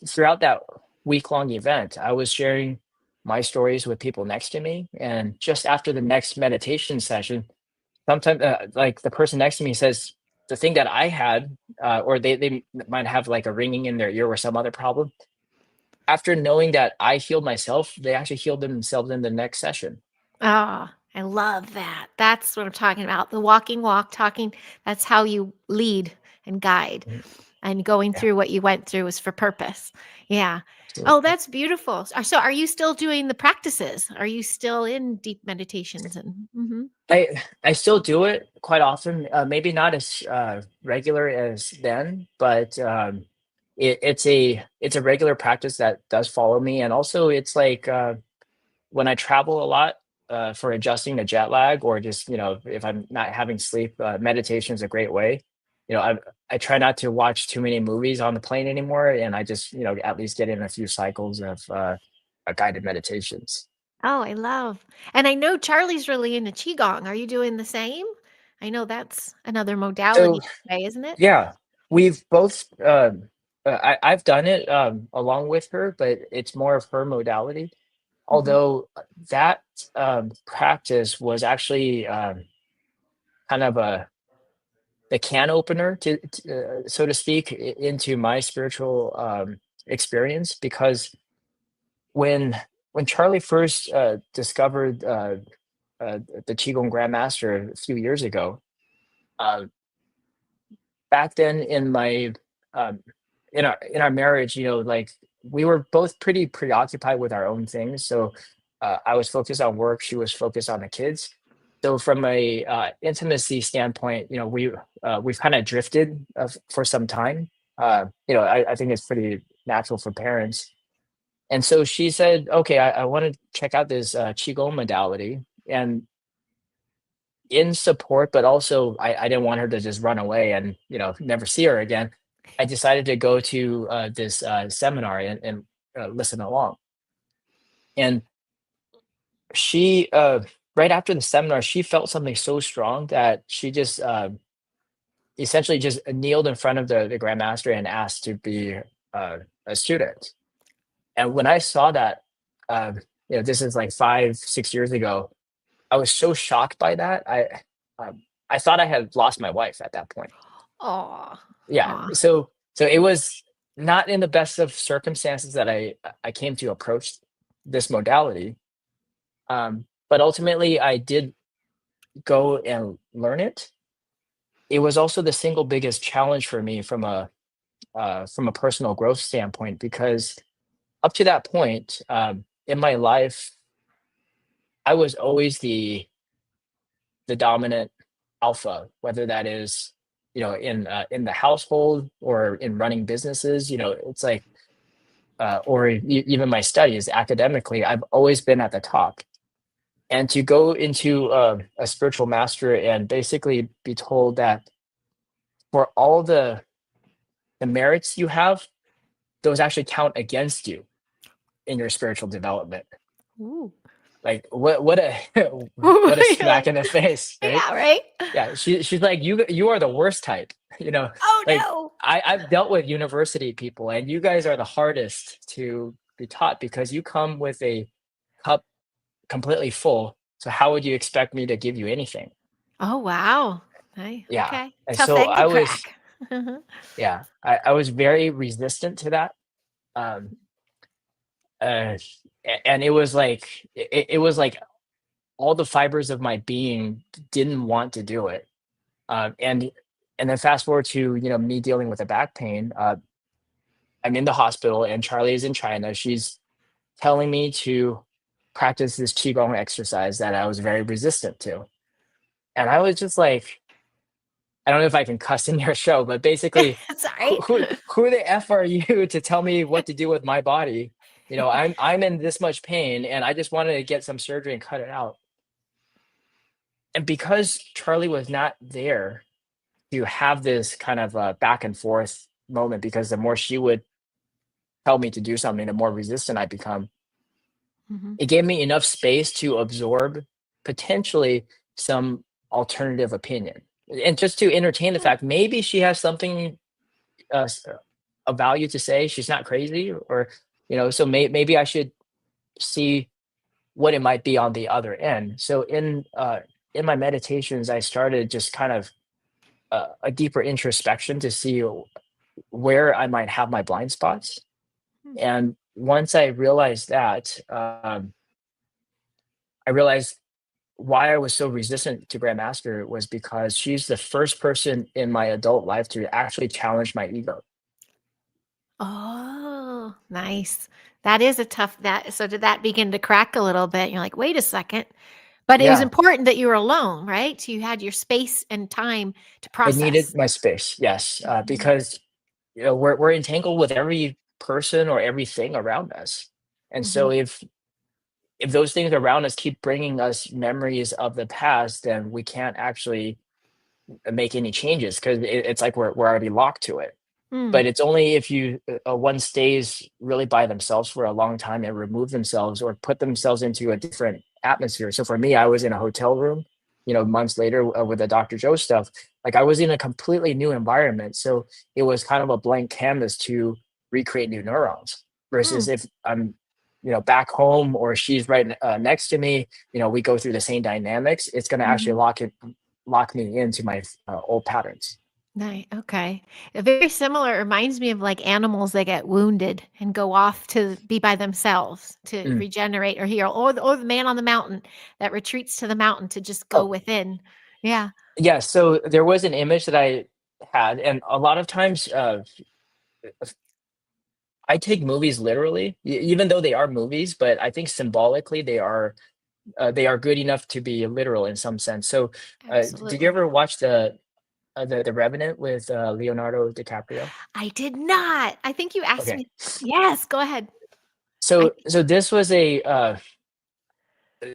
throughout that week-long event, I was sharing my stories with people next to me, and just after the next meditation session, sometimes like the person next to me says the thing that I had, or they might have like a ringing in their ear or some other problem. After knowing that I healed myself, they actually healed themselves in the next session. Ah, I love that. That's what I'm talking about. The walking walk, talking, that's how you lead and guide. Mhm. And going Yeah, through what you went through was for purpose. Yeah. Oh, absolutely. that's beautiful. So are you still doing the practices? Are you still in deep meditations and mhm. I still do it quite often, maybe not as regular as then, but it's a regular practice that does follow me, and also it's like, when I travel a lot, for adjusting to jet lag, or just if I'm not having sleep, meditation is a great way. I try not to watch too many movies on the plane anymore, and I just at least get in a few cycles of guided meditations. Oh, I love. And I know Charlie's really into qigong. Are you doing the same? I know that's another So modality way, isn't it? yeah, we've both. I've done it along with her, but it's more of her modality. Mhm. Although that practice was actually kind of the can opener so to speak, into my spiritual experience, because when when Charlie first discovered the Qigong Grandmaster a few years ago, uh, back then in my um, in our marriage, like we were both pretty preoccupied with our own things. So I was focused on work, she was focused on the kids. So from a intimacy standpoint, we've kind of drifted for some time. I think it's pretty natural for parents. And so she said, "Okay, I want to check out this qigong modality." And in support, but also I didn't want her to just run away and, you know, never see her again. I decided to go to this seminar and listen along. And she, right after the seminar, she felt something so strong that she just essentially just kneeled in front of the grandmaster and asked to be a student. And when I saw that, you know, this is like 5, 6 years ago, I was so shocked by that. I thought I had lost my wife at that point. Oh, Yeah. aw. So it was not in the best of circumstances that I came to approach this modality. But ultimately I did go and learn it. It was also the single biggest challenge for me from a personal growth standpoint because up to that point in my life, I was always the dominant alpha, whether that is, you know, in the household or in running businesses. You know, it's like or even my studies academically, I've always been at the top. And to go into a spiritual master and basically be told that for all the merits you have, those actually count against you in your spiritual development. Ooh. Like what a what a You're smack like, in the face, right? yeah, right? Yeah, she's like, you are the worst type, you know. Oh Like no. I've dealt with university people, and you guys are the hardest to be taught because you come with a cup completely full. So how would you expect me to give you anything? Oh wow. Hey, Yeah, okay. and Tough so egg to I was, crack. yeah, I was very resistant to that. Um, uh, and it was like it was like all the fibers of my being didn't want to do it. And then fast forward to, you know, me dealing with a back pain. I'm in the hospital and Charlie is in China. She's telling me to practice this qigong exercise that I was very resistant to. And I was just like, I don't know if I can cuss in your show, but basically, That's all who right. who who the f are you to tell me what to do with my body? You know, I'm in this much pain, and I just wanted to get some surgery and cut it out. And because Charlie was not there to have this kind of back and forth moment, because the more she would tell me to do something, the more resistant I become. Mhm. It gave me enough space to absorb potentially some alternative opinion and just to entertain the Yeah. fact maybe she has something of value to say. She's not crazy, or you know, so maybe I should see what it might be on the other end. So in my meditations, I started just kind of a deeper introspection to see where I might have my blind spots. Hmm. And once I realized that, I realized why I was so resistant to Grandmaster was because she's the first person in my adult life to actually challenge my ego. Oh, nice. That is a tough that so did that begin to crack a little bit? You're like, "Wait a second." But it was Yeah, important that you were alone, right? So you had your space and time to I needed process. my space, yes, Mhm. because you know we're entangled with every person or everything around us, and so Mhm. if those things around us keep bringing us memories of the past, then we can't actually make any changes because it's like we're already locked to it. Mm. But it's only if you one stays really by themselves for a long time and remove themselves or put themselves into a different atmosphere. So for me, I was in a hotel room, you know, months later with the Dr. Joe stuff. Like I was in a completely new environment, so it was kind of a blank canvas to recreate new neurons. Versus Mm. if I'm, you know, back home or she's right next to me, you know, we go through the same dynamics. It's going to actually Mhm. lock me into my old patterns. Nice. Okay. Very similar. It reminds me of like animals that get wounded and go off to be by themselves to Mm. regenerate or heal, or the man on the mountain that retreats to the mountain to just go Oh, within. Yeah. yeah, so there was an image that I had, and a lot of times, I take movies literally, even though they are movies, but I think symbolically they are good enough to be literal in some sense. So, did you Absolutely. ever watch the Revenant with Leonardo DiCaprio? I did not. I think you asked Okay, me. Yes, go ahead. I so this was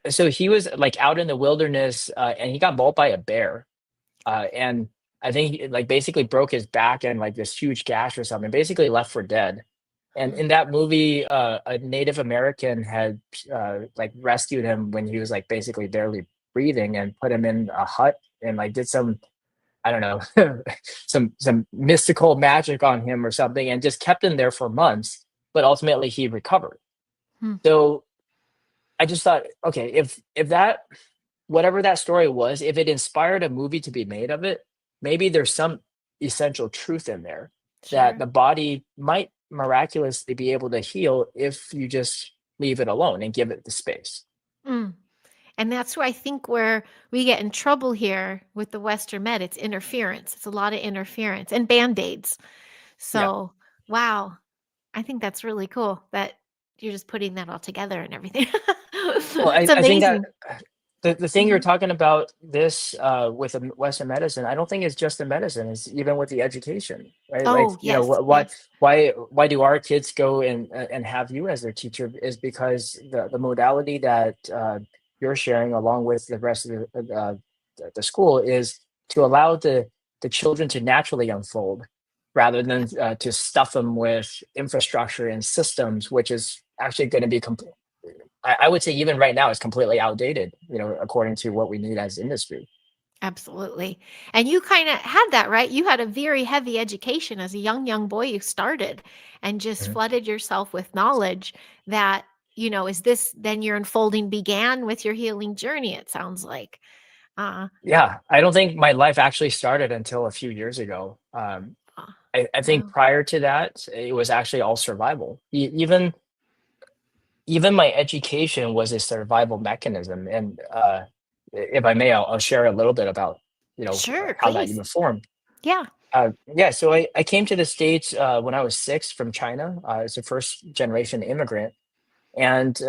so he was like out in the wilderness, and he got mauled by a bear, and I think he, like basically broke his back and like this huge gash or something, basically left for dead. And Hmm. in that movie, a Native American had like rescued him when he was like basically barely breathing and put him in a hut and like did some, I don't know, some mystical magic on him or something, and just kept him there for months. But ultimately, he recovered. Hmm. So I just thought, okay, if that, whatever that story was, if it inspired a movie to be made of it, maybe there's some essential truth in there that Sure. the body might miraculously be able to heal if you just leave it alone and give it the space. Mm. And that's where I think where we get in trouble here with the Western med, it's interference. It's a lot of interference and band-aids. Yeah. So, wow, I think that's really cool that you're just putting that all together and everything. Well, It's I think that amazing. the thing you're Mhm. talking about this with the Western medicine, I don't think it's just the medicine. It's even with the education, right? Like Oh, yes, why yes. why do our kids go and have you as their teacher is because the modality that you're sharing along with the rest of the school is to allow the children to naturally unfold rather than Yep. to stuff them with infrastructure and systems, which is actually going to be I would say even right now it's completely outdated, according to what we need as industry. Absolutely. And you kinda had that, right? You had a very heavy education as a young boy, you started and just Mhm. flooded yourself with knowledge that, is this then your unfolding began with your healing journey, it sounds like. Uh, Yeah, I don't think my life actually started until a few years ago. uh, I think wow. prior to that, it was actually all survival. Even my education was a survival mechanism. And if I may, I'll share a little bit about Sure, how that please. even formed. Yeah. Yeah, so I came to the States when I was 6 from China. As a first generation immigrant, and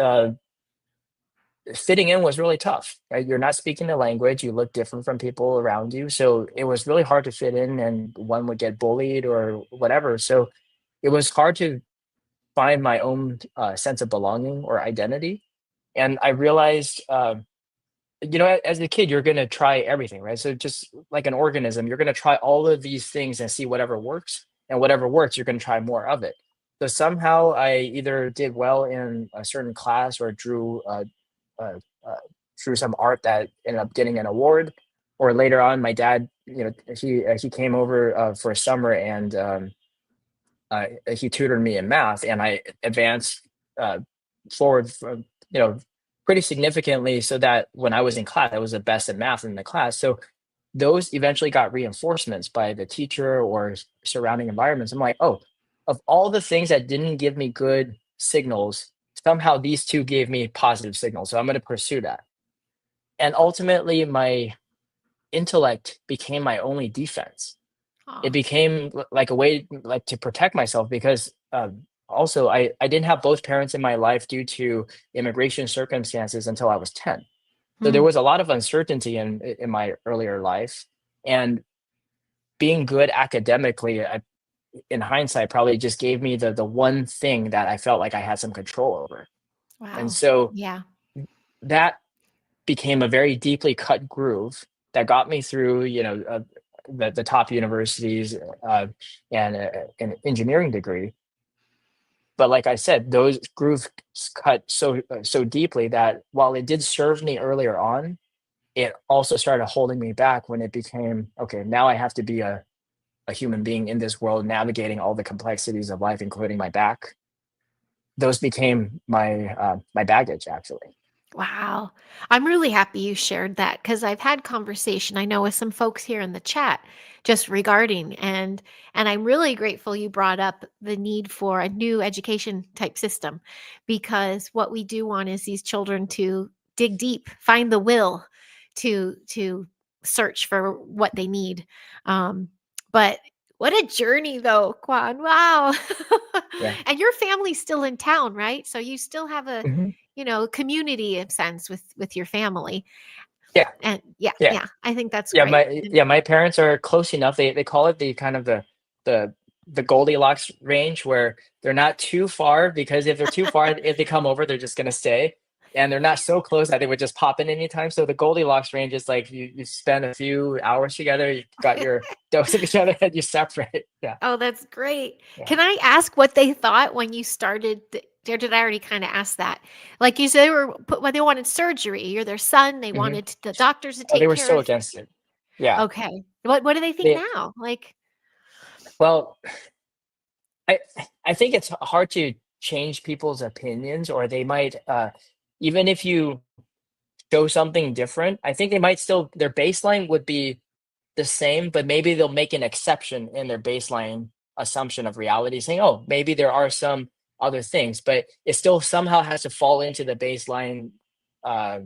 fitting in was really tough, right? You're not speaking the language, you look different from people around you. So it was really hard to fit in, and one would get bullied or whatever. So it was hard to find my own sense of belonging or identity. And I realized, as a kid, you're going to try everything, right? So just like an organism, you're going to try all of these things and see whatever works. And whatever works, you're going to try more of it. So somehow I either did well in a certain class or uh, uh, drew some art that ended up getting an award. Or later on, my dad, he came over for a summer, and he tutored me in math, and I advanced uh, forward from, pretty significantly, so that when I was in class, I was the best at math in the class. So those eventually got reinforcements by the teacher or surrounding environments. I'm like, oh, of all the things that didn't give me good signals, somehow these two gave me positive signals. So I'm going to pursue that. And ultimately, my intellect became my only defense. It Aw. became like a way like to protect myself because also I didn't have both parents in my life due to immigration circumstances until I was 10. So there Hmm. was a lot of uncertainty in my earlier life, and being good academically, in hindsight, probably just gave me the one thing that I felt like I had some control over. And Wow. so Yeah. that became a very deeply cut groove that got me through, the top universities, and an engineering degree. But like I said, those grooves cut so deeply that while it did serve me earlier on, it also started holding me back when it became okay. Now I have to be a human being in this world, navigating all the complexities of life, including my back. Those became my baggage, actually. Wow. I'm really happy you shared that because I've had conversation I know with some folks here in the chat just regarding and I'm really grateful you brought up the need for a new education type system because what we do want is these children to dig deep, find the will to search for what they need. Um, but what a journey though, Quan. Wow. Yeah. And your family's still in town, right? So you still have a Mhm. community in sense with your family. Yeah. And yeah, Yeah. yeah, I think that's Yeah, great. my And yeah, my parents are close enough. They call it the kind of the the Goldilocks range where they're not too far, because if they're too far, if they come over, they're just gonna stay. and they're not so close that they would just pop in anytime. So the Goldilocks range is like you spend a few hours together, you got your dose of each other, and you separate. Yeah, Oh, that's great. yeah. Can I ask what they thought when you started? Or did I already kind of ask that? Like you said, they were when they wanted surgery. You're their son. They Hmm. wanted the doctors to Oh, they take were care so of. against it. Yeah. Okay. What do they think They, now? Like, well, I I think it's hard to change people's opinions, or they might even if you show something different, I think they might still their baseline would be the same, but maybe they'll make an exception in their baseline assumption of reality, saying, "Oh, maybe there are some other things," but it still somehow has to fall into the baseline uh,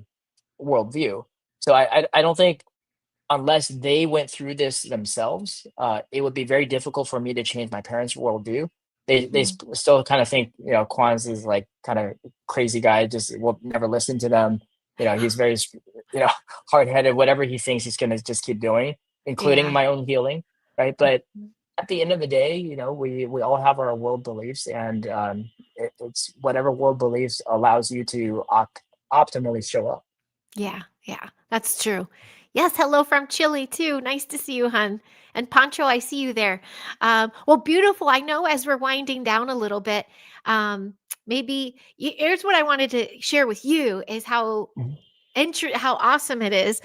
worldview. So I don't think unless they went through this themselves, it would be very difficult for me to change my parents' worldview. mhm, Still kind of think, Kwan's is like kind of crazy guy, just will never listen to them. He's very, hard headed. Whatever he thinks, he's gonna just keep doing, including yeah. my own healing, right? But at the end of the day, we all have our world beliefs, and it's whatever world beliefs allows you to optimally show up. Yeah, yeah, that's true. Yes, hello from Chile too. Nice to see you, hun. And Pancho, I see you there. Well, beautiful. I know as we're winding down a little bit, maybe here's what I wanted to share with you is how Mhm. how awesome it is.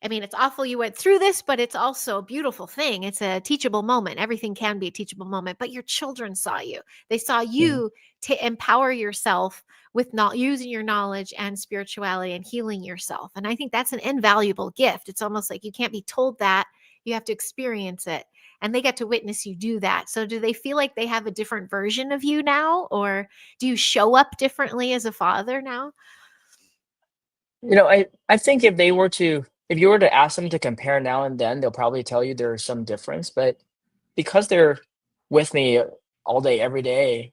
I mean, it's awful you went through this, but it's also a beautiful thing. It's a teachable moment. Everything can be a teachable moment, but your children saw you. They saw Mhm. you to empower yourself with not using your knowledge and spirituality and healing yourself. And I think that's an invaluable gift. It's almost like you can't be told that, you have to experience it. And they get to witness you do that. So, do they feel like they have a different version of you now? Or do you show up differently as a father now? I think if you were to ask them to compare now and then, they'll probably tell you there's some difference. But because they're with me all day, every day,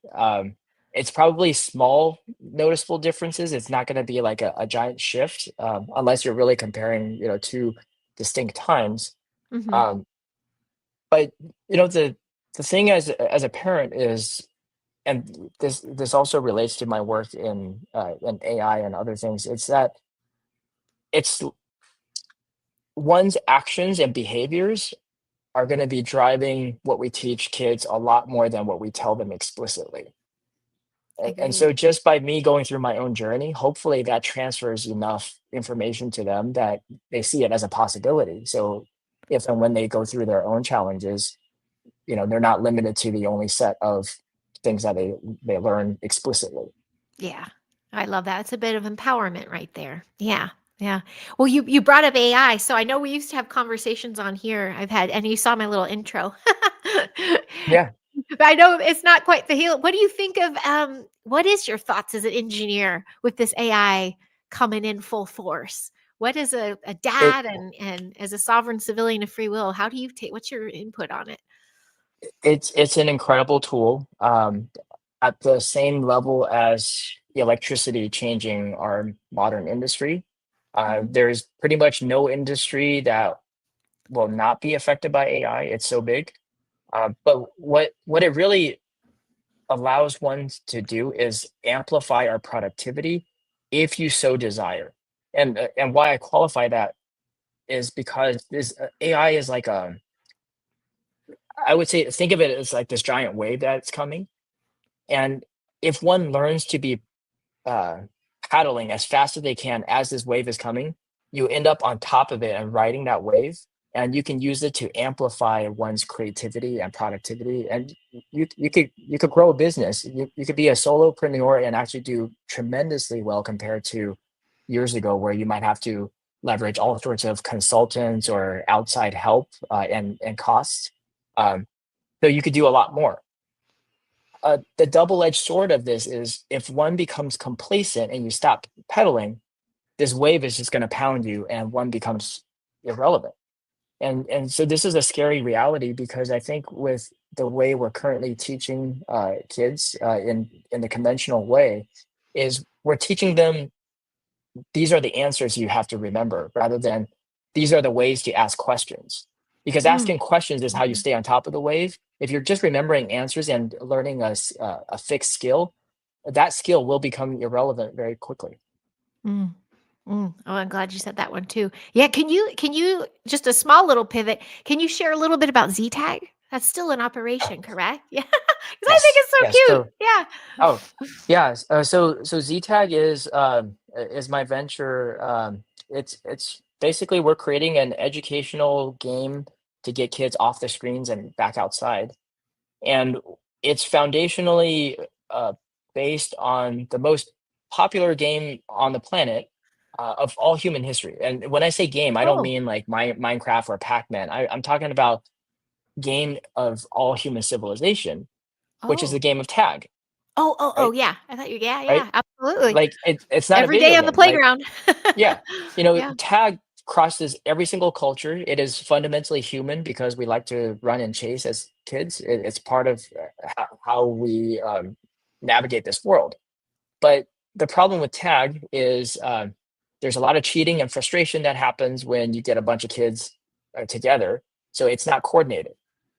it's probably small, noticeable differences. It's not going to be like a giant shift, unless you're really comparing, two distinct times. Hmm. Um, but the thing as a parent is, and this also relates to my work in AI and other things. It's that it's one's actions and behaviors are going to be driving what we teach kids a lot more than what we tell them explicitly. And Agreed. so just by me going through my own journey, hopefully that transfers enough information to them that they see it as a possibility. So if and when they go through their own challenges, they're not limited to the only set of things that they learn explicitly. Yeah. I love that. It's a bit of empowerment right there. Yeah. Yeah. Well, you brought up AI, so I know we used to have conversations on here. I've had, and you saw my little intro. Yeah. But I know it's not quite the heal. What do you think of what is your thoughts as an engineer with this AI coming in full force? What is a It dad and as a sovereign civilian of free will, how do you take what's your input on it? it's an incredible tool, at the same level as electricity changing our modern industry. Mhm. There's pretty much no industry that will not be affected by AI. It's so big. But what it really allows one to do is amplify our productivity if you so desire. And why I qualify that is because this AI is like I would say think of it as like this giant wave that's coming. And if one learns to be uh, paddling as fast as they can as this wave is coming, you end up on top of it and riding that wave. And you can use it to amplify one's creativity and productivity. And you could grow a business. You could be a solopreneur and actually do tremendously well compared to years ago, where you might have to leverage all sorts of consultants or outside help and costs. Um, so you could do a lot more. The double-edged sword of this is if one becomes complacent and you stop pedaling, this wave is just going to pound you and one becomes irrelevant. And so this is a scary reality, because I think with the way we're currently teaching kids in the conventional way, is we're teaching them these are the answers you have to remember, rather than these are the ways to ask questions. Because Mm. asking questions is how you Mhm. stay on top of the wave. If you're just remembering answers and learning a fixed skill, that skill will become irrelevant very quickly. Mm. Oh, I'm glad you said that one too. Yeah, can you just a small little pivot? Can you share a little bit about ZTAG? That's still in operation, correct? Yeah, because I think Yes, it's so yes. cute. So, Yeah. oh, yeah. So ZTAG is my venture. It's basically we're creating an educational game to get kids off the screens and back outside. And it's foundationally uh, based on the most popular game on the planet of all human history. And when I say game, I don't Oh. mean like Minecraft or Pac-Man. I'm talking about game of all human civilization, which is the Oh. game of tag, Oh, right? yeah. I thought you yeah, Right? yeah, absolutely. Like it's not a Every day video on the game. Like playground. yeah, Yeah. tag crosses every single culture. It is fundamentally human because we like to run and chase as kids. It's part of how we navigate this world. But the problem with tag is there's a lot of cheating and frustration that happens when you get a bunch of kids together. So it's not coordinated.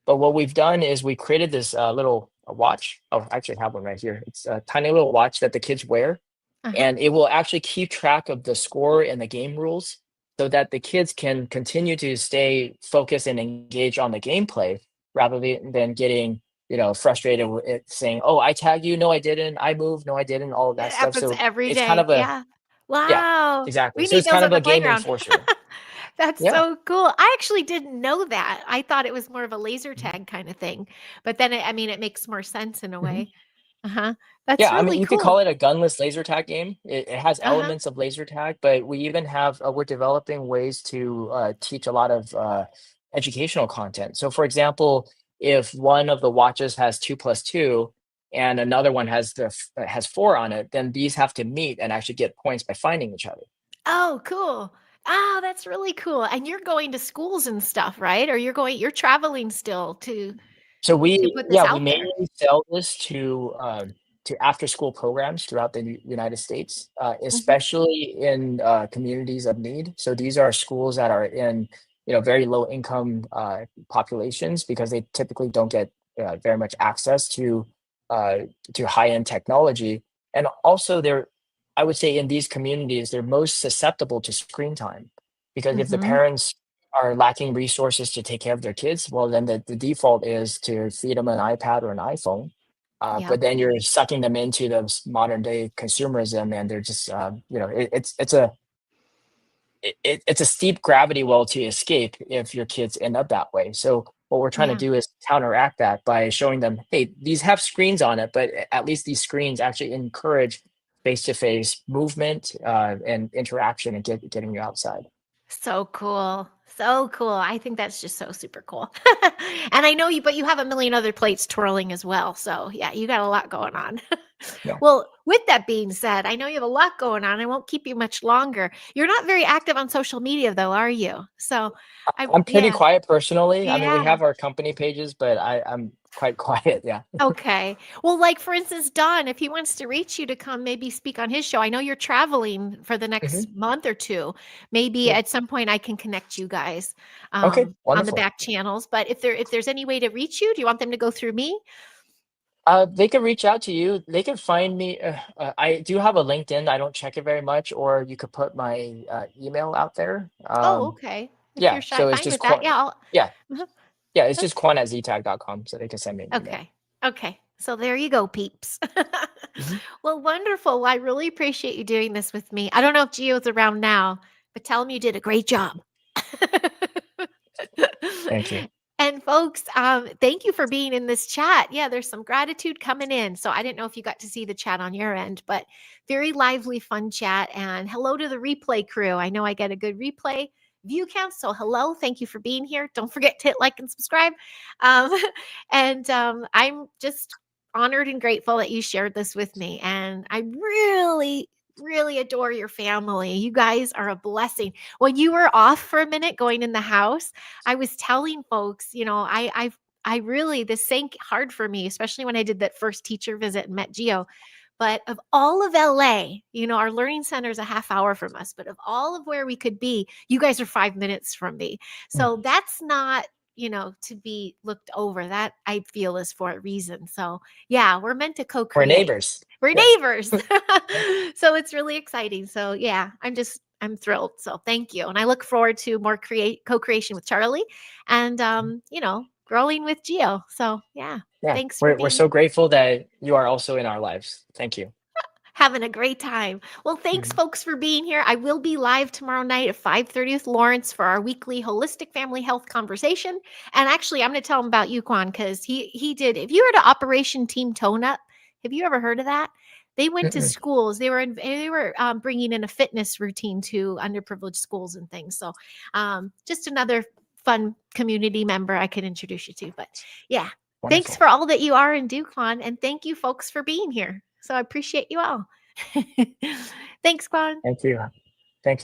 But what we've done is we created this little watch. Oh, I actually have one right here. It's a tiny little watch that the kids wear, Uh-huh. and it will actually keep track of the score and the game rules so that the kids can continue to stay focused and engage on the gameplay rather than getting frustrated with it saying, oh, I tagged you, no I didn't, I moved, no I didn't, all of It that stuff. happens So every it's kind day. of a Yeah. yeah, Wow. exactly, We so need it's those kind on of the a game playground. enforcer. That's Yeah. so cool. I actually didn't know that. I thought it was more of a laser Mhm. tag kind of thing. But then I mean it makes more sense in a Mhm. way. Uh-huh. That's Yeah, I mean, really you could cool. call it a gunless laser tag game. It has Uh-huh. elements of laser tag, but we even have we're developing ways to teach a lot of educational content. So, for example, if one of the watches has 2 plus 2 and another one has 4 on it, then these have to meet and actually get points by finding each other. Oh, cool. Oh, that's really cool. And you're going to schools and stuff, right? Or you're traveling still So to we put this yeah, we out there. mainly sell this to after school programs throughout the United States, Mhm. especially in communities of need. So these are schools that are in very low income populations because they typically don't get very much access uh, to high end technology, and also they're I would say in these communities they're most susceptible to screen time because if the Mhm. parents are lacking resources to take care of their kids, well, then the default is to feed them an iPad or an iPhone. But Yep. then you're sucking them into the modern day consumerism, and they're just, it's a steep gravity well to escape if your kids end up that way. So what we're trying to Yeah. do is counteract that by showing them, hey, these have screens on it, but at least these screens actually encourage face-to-face movement and interaction and getting you outside. So cool. So cool. I think that's just so super cool. And I know you, but you have a million other plates twirling as well. So yeah, you got a lot going on. Yeah. Well, with that being said, I know you have a lot going on. I won't keep you much longer. You're not very active on social media though, are you? So I'm pretty yeah. quiet personally. I mean, we Yeah. have our company pages, but I'm quite quiet. Yeah. Okay. Well, like for instance, Don, if he wants to reach you to come maybe speak on his show, I know you're traveling for the Hmm. next month or two. Maybe Yeah. at some point I can connect you guys Okay. on the Wonderful. back channels. But if there's any way to reach you, do you want them to go through me? They can reach out to you. They can find me. I do have a LinkedIn. I don't check it very much, or you could put my email out there. Oh, okay. If Yeah. you're shy, So it's fine just with that. Quan. Yeah. I'll, Yeah. uh-huh, Yeah. It's just okay. Quan at ZTAG.com. So they can send me an email. Okay. Okay. So there you go, peeps. Hmm. Well, wonderful. Well, I really appreciate you doing this with me. I don't know if Gio's around now, but tell him you did a great job. Thank you. And folks, thank you for being in this chat. Yeah, there's some gratitude coming in. So I didn't know if you got to see the chat on your end, but very lively, fun chat. And hello to the replay crew. I know I get a good replay view count. So hello, thank you for being here. Don't forget to hit like and subscribe. Um, and I'm just honored and grateful that you shared this with me. And I really, really adore your family. You guys are a blessing. When you were off for a minute going in the house, I was telling folks, I really this sank hard for me, especially when I did that first teacher visit and met Geo. But of all of LA, our learning center is a half hour from us, but of all of where we could be, you guys are 5 minutes from me. Mm. So that's not to be looked over. That I feel is for a reason. So yeah, we're meant to We're co-create. neighbors. We're Yes. neighbors. So it's really exciting. So yeah, I'm thrilled. So thank you. And I look forward to more co-creation with Charlie and growing with Gio. So yeah, Yeah, thanks for we're being so grateful that you are also in our lives. Thank you. having a great time. Well, thanks Mhm. folks for being here. I will be live tomorrow night at 5:30 with Lawrence for our weekly holistic family health conversation. And actually, I'm going to tell him about you, Quan, because he did. If you heard of Operation Team Tone Up, have you ever heard of that? They went to Mm-mm. schools. They were bringing in a fitness routine to underprivileged schools and things. So, just another fun community member I could introduce you to. But yeah, thanks Wonderful. for all that you are and do, Quan, and thank you folks for being here. So I appreciate you all. Thanks, Quan. Thank you. Thank you.